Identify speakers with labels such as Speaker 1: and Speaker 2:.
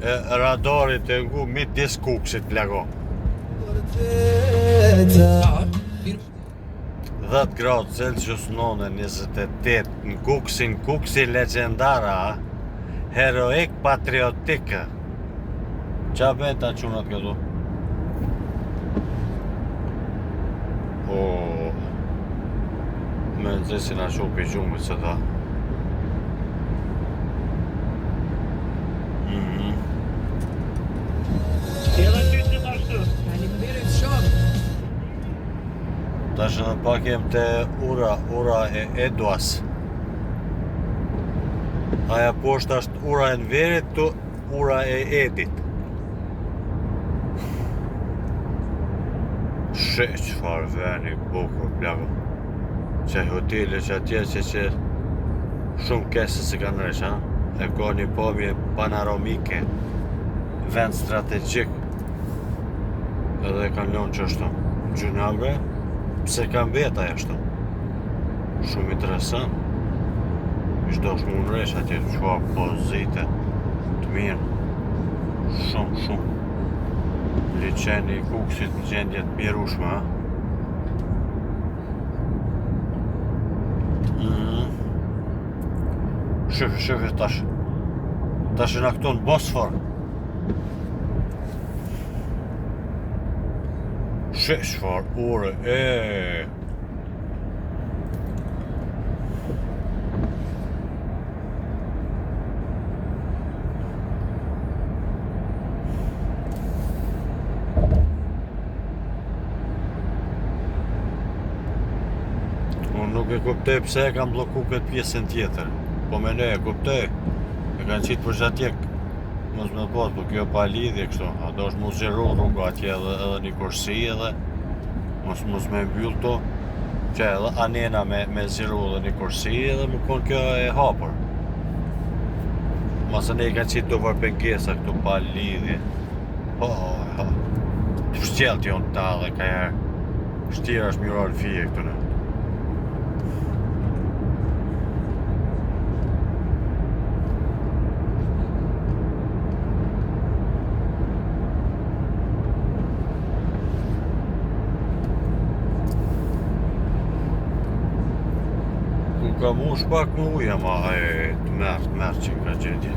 Speaker 1: Radarit e ngu midis kuksit plako. 10 gradë Celsius none 28 në kuksi legendara, heroik patriotikë. Qa beta qunat këtu? Me nëzësin a shupi gjumit se ta. Ta shë në pak jem të ura e Eduas. Aja poshtë është ura e Nverit të ura e Edit. Shë qëfar veni bukur plako. Që hotele që atje që shumë kesë se kanë resh, ha? E ka një pamje panoramike, vend strategjik. Edhe kanë lonë që është gjunave. Pse kam beta jashtë? Shumë interesant. Ishdo shmu në resh atje qua pozite të mirë. Shumë. Liqeni i kuksit në gjendje të mirushme, ha? Shëfë tash në këtu në Bosfor. Shëfar ure, Unë nuk e kuptoj pse e kam bloku këtë pjesën tjetër. Po me ne e kuptoj. E kanë qitë për gjatë mos me pas, po kjo pa lidhje kështu. A do është mos gjeru rruga atje edhe një kursi edhe mos me mbyll to. Që edhe anena me zjeru edhe një kursi edhe më konë kjo e hapër. Masë ne i kanë qitë do për pengesa këtu pa lidhje. Shqelt jonë ta dhe ka herë. Shtira është mjurar fije këtu në. Ka mu shpak më uja ma të mërë që nga gjendje.